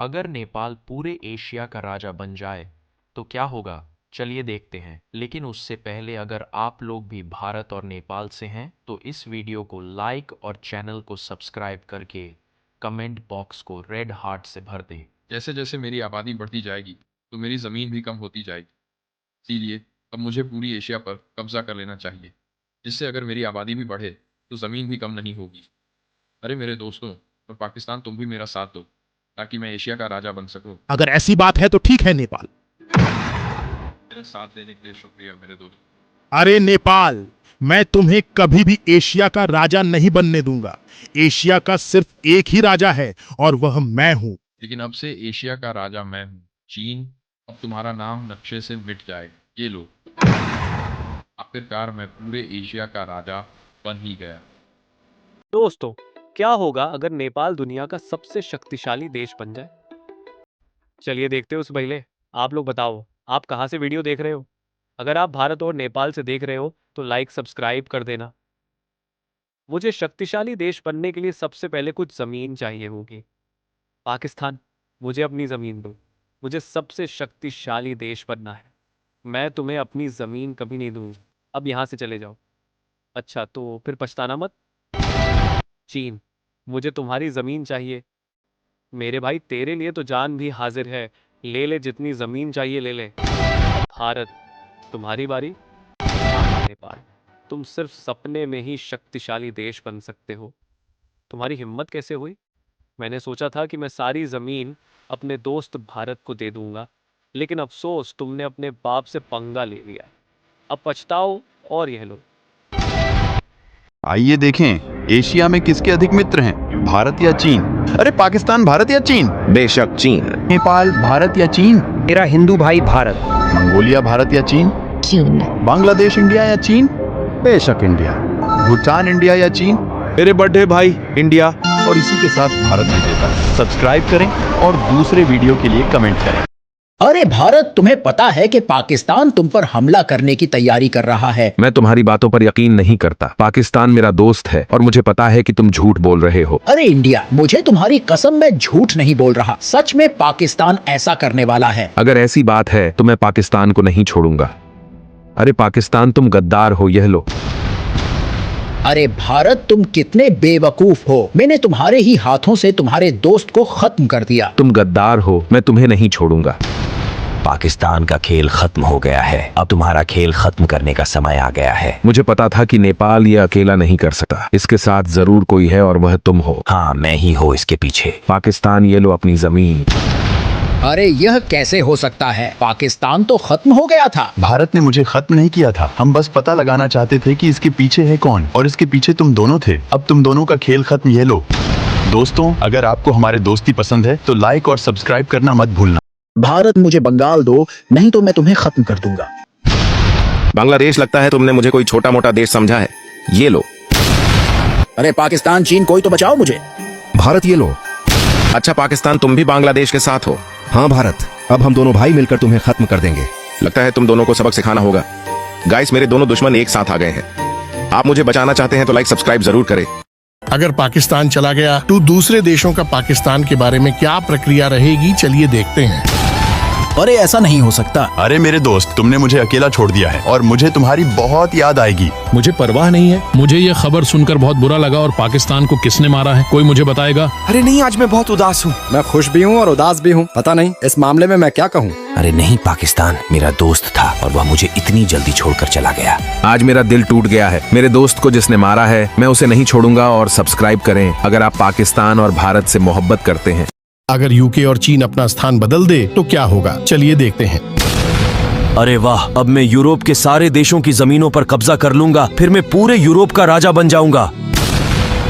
अगर नेपाल पूरे एशिया का राजा बन जाए तो क्या होगा, चलिए देखते हैं। लेकिन उससे पहले अगर आप लोग भी भारत और नेपाल से हैं तो इस वीडियो को लाइक और चैनल को सब्सक्राइब करके कमेंट बॉक्स को रेड हार्ट से भर दें। जैसे जैसे मेरी आबादी बढ़ती जाएगी तो मेरी ज़मीन भी कम होती जाएगी, इसीलिए अब मुझे पूरी एशिया पर कब्जा कर लेना चाहिए, जिससे अगर मेरी आबादी भी बढ़े तो ज़मीन भी कम नहीं होगी। अरे मेरे दोस्तों और पाकिस्तान, तुम भी मेरा साथ दो ताकि मैं एशिया का राजा बन सकूं। अगर ऐसी बात है तो ठीक है नेपाल। मेरा साथ देने के लिए शुक्रिया मेरे दोस्त। अरे नेपाल, मैं तुम्हें कभी भी एशिया का राजा नहीं बनने दूंगा। एशिया का सिर्फ एक ही राजा है और वह मैं हूं। लेकिन अब से एशिया का राजा मैं हूँ। चीन, अब तुम्हारा नाम नक्शे से मिट जाए। ये लो, आखिरकार मैं पूरे एशिया का राजा बन ही गया। दोस्तों, क्या होगा अगर नेपाल दुनिया का सबसे शक्तिशाली देश बन जाए? चलिए देखते हैं उस पहले। आप लोग बताओ, आप कहाँ से वीडियो देख रहे हो? अगर आप भारत और नेपाल से देख रहे हो तो लाइक सब्सक्राइब कर देना। मुझे शक्तिशाली देश बनने के लिए सबसे पहले कुछ ज़मीन चाहिए होगी। पाकिस्तान, मुझे अपनी ज़मीन दो। मुझे सबसे शक्तिशाली देश बनना है। मैं तुम्हें अपनी ज़मीन कभी नहीं दूंगा। अब यहाँ से चले जाओ। अच्छा, तो फिर पछताना मत। चीन, मुझे तुम्हारी ज़मीन चाहिए। मेरे भाई, तेरे लिए तो जान भी हाजिर है। ले ले, जितनी ज़मीन चाहिए ले ले। भारत, तुम्हारी बारी। नेपाल, तुम सिर्फ सपने में ही शक्तिशाली देश बन सकते हो। तुम्हारी हिम्मत कैसे हुई? मैंने सोचा था कि मैं सारी ज़मीन अपने दोस्त भारत को दे दूंगा, लेकिन अफसोस तुमने अपने बाप से पंगा ले लिया। अब पछताओ और यह लो। आइए देखें, एशिया में किसके अधिक मित्र हैं, भारत या चीन? अरे पाकिस्तान भारत या चीन? बेशक चीन। नेपाल भारत या चीन? मेरा हिंदू भाई भारत। मंगोलिया भारत या चीन? चीन। बांग्लादेश इंडिया या चीन? बेशक इंडिया। भूटान इंडिया या चीन? मेरे बड़े भाई इंडिया। और इसी के साथ भारत विजेता है। सब्सक्राइब करें और दूसरे वीडियो के लिए कमेंट करें। अरे भारत, तुम्हें पता है कि पाकिस्तान तुम पर हमला करने की तैयारी कर रहा है। मैं तुम्हारी बातों पर यकीन नहीं करता। पाकिस्तान मेरा दोस्त है और मुझे पता है कि तुम झूठ बोल रहे हो। अरे इंडिया, मुझे तुम्हारी कसम, मैं झूठ नहीं बोल रहा। सच में पाकिस्तान ऐसा करने वाला है। अगर ऐसी बात है तो मैं पाकिस्तान को नहीं छोड़ूंगा। अरे पाकिस्तान, तुम गद्दार हो, यह लो। अरे भारत, तुम कितने बेवकूफ हो। मैंने तुम्हारे ही हाथों से तुम्हारे दोस्त को खत्म कर दिया। तुम गद्दार हो, मैं तुम्हें नहीं छोड़ूंगा। पाकिस्तान का खेल खत्म हो गया है। अब तुम्हारा खेल खत्म करने का समय आ गया है। मुझे पता था कि नेपाल ये अकेला नहीं कर सकता। इसके साथ जरूर कोई है और वह तुम हो। हाँ, मैं ही हूँ इसके पीछे। पाकिस्तान, ये लो अपनी जमीन। अरे यह कैसे हो सकता है? पाकिस्तान तो खत्म हो गया था। भारत ने मुझे खत्म नहीं किया था। हम बस पता लगाना चाहते थे कि इसके पीछे है कौन, और इसके पीछे तुम दोनों थे। अब तुम दोनों का खेल खत्म, ये लो। दोस्तों, अगर आपको हमारे दोस्ती पसंद है तो लाइक और सब्सक्राइब करना मत भूलना। भारत, मुझे बंगाल दो, नहीं तो मैं तुम्हें खत्म कर दूंगा। बांग्लादेश, लगता है तुमने मुझे कोई छोटा मोटा देश समझा है। ये लो। अरे पाकिस्तान, चीन, कोई तो बचाओ मुझे। भारत, ये लो। अच्छा पाकिस्तान, तुम भी बांग्लादेश के साथ हो? हाँ भारत, अब हम दोनों भाई मिलकर तुम्हें खत्म कर देंगे। लगता है तुम दोनों को सबक सिखाना होगा। गाइस, मेरे दोनों दुश्मन एक साथ आ गए हैं। आप मुझे बचाना चाहते हैं तो लाइक सब्सक्राइब जरूर करें। अगर पाकिस्तान चला गया तो दूसरे देशों का पाकिस्तान के बारे में क्या प्रक्रिया रहेगी, चलिए देखते हैं। अरे ऐसा नहीं हो सकता। अरे मेरे दोस्त, तुमने मुझे अकेला छोड़ दिया है और मुझे तुम्हारी बहुत याद आएगी। मुझे परवाह नहीं है। मुझे ये खबर सुनकर बहुत बुरा लगा। और पाकिस्तान को किसने मारा है, कोई मुझे बताएगा? अरे नहीं, आज मैं बहुत उदास हूँ। मैं खुश भी हूँ और उदास भी हूँ। पता नहीं इस मामले में मैं क्या कहूँ। अरे नहीं, पाकिस्तान मेरा दोस्त था और वह मुझे इतनी जल्दी छोड़कर चला गया। आज मेरा दिल टूट गया है। मेरे दोस्त को जिसने मारा है, मैं उसे नहीं छोड़ूंगा। और सब्सक्राइब करें अगर आप पाकिस्तान और भारत से मोहब्बत करते हैं। अगर यूके और चीन अपना स्थान बदल दे तो क्या होगा, चलिए देखते हैं। अरे वाह, अब मैं यूरोप के सारे देशों की जमीनों पर कब्जा कर लूंगा। फिर मैं पूरे यूरोप का राजा बन जाऊंगा।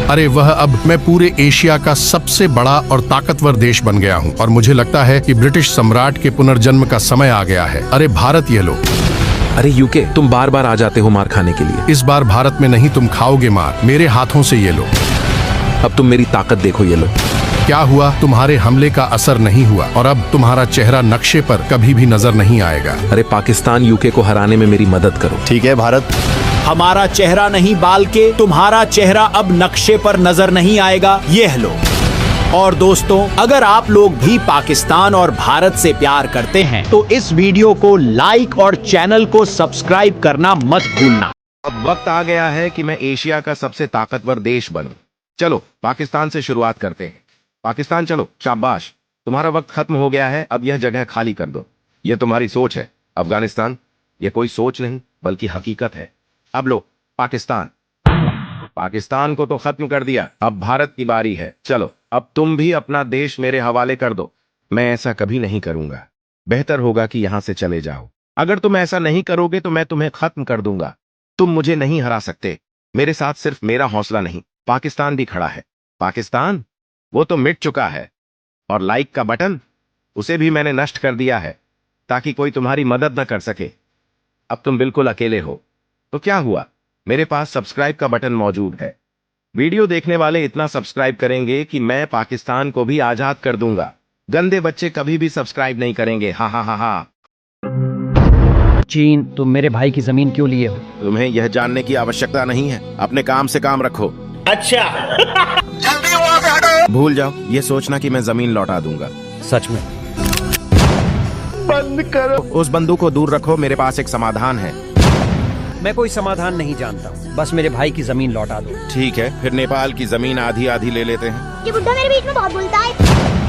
अरे वह, अब मैं पूरे एशिया का सबसे बड़ा और ताकतवर देश बन गया हूँ। और मुझे लगता है कि ब्रिटिश सम्राट के पुनर्जन्म का समय आ गया है। अरे भारत, ये लो। अरे यूके, तुम बार बार आ जाते हो मार खाने के लिए। इस बार भारत में नहीं, तुम खाओगे मार। मेरे हाथों से ये लो। अब तुम मेरी ताकत देखो, ये लो। क्या हुआ? तुम्हारे हमले का असर नहीं हुआ और अब तुम्हारा चेहरा नक्शे पर कभी भी नजर नहीं आएगा। अरे पाकिस्तान, यूके को हराने में मेरी मदद करो। ठीक है भारत। हमारा चेहरा नहीं, बाल के तुम्हारा चेहरा अब नक्शे पर नजर नहीं आएगा। ये लो। और दोस्तों, अगर आप लोग भी पाकिस्तान और भारत से प्यार करते हैं तो इस वीडियो को लाइक और चैनल को सब्सक्राइब करना मत भूलना। अब वक्त आ गया है कि मैं एशिया का सबसे ताकतवर देश बनूं। चलो पाकिस्तान से शुरुआत करते हैं। पाकिस्तान चलो, शाबाश, तुम्हारा वक्त खत्म हो गया है, अब यह जगह खाली कर दो। यह तुम्हारी सोच है। अफगानिस्तान, यह कोई सोच नहीं बल्कि हकीकत है। अब लो पाकिस्तान, पाकिस्तान को तो खत्म कर दिया, अब भारत की बारी है। चलो अब तुम भी अपना देश मेरे हवाले कर दो। मैं ऐसा कभी नहीं करूंगा, बेहतर होगा कि यहां से चले जाओ। अगर तुम ऐसा नहीं करोगे तो मैं तुम्हें खत्म कर दूंगा। तुम मुझे नहीं हरा सकते। मेरे साथ सिर्फ मेरा हौसला नहीं, पाकिस्तान भी खड़ा है। पाकिस्तान, वो तो मिट चुका है, और लाइक का बटन, उसे भी मैंने नष्ट कर दिया है ताकि कोई तुम्हारी मदद न कर सके। अब तुम बिल्कुल अकेले हो। तो क्या हुआ, मेरे पास सब्सक्राइब का बटन मौजूद है। वीडियो देखने वाले इतना सब्सक्राइब करेंगे कि मैं पाकिस्तान को भी आजाद कर दूंगा। गंदे बच्चे कभी भी सब्सक्राइब नहीं करेंगे। हाँ हाँ हाँ हाँ। चीन, तुम मेरे भाई की जमीन क्यों लिए हो? तुम्हें यह जानने की आवश्यकता नहीं है, अपने काम से काम रखो। अच्छा। भूल जाओ ये सोचना कि मैं जमीन लौटा दूंगा। सच में? बंद करो। उस बंदूक को दूर रखो, मेरे पास एक समाधान है। मैं कोई समाधान नहीं जानता हूँ, बस मेरे भाई की जमीन लौटा दो। ठीक है, फिर नेपाल की जमीन आधी आधी ले लेते हैं। ये बुड्ढा मेरे बीच में बहुत बोलता है।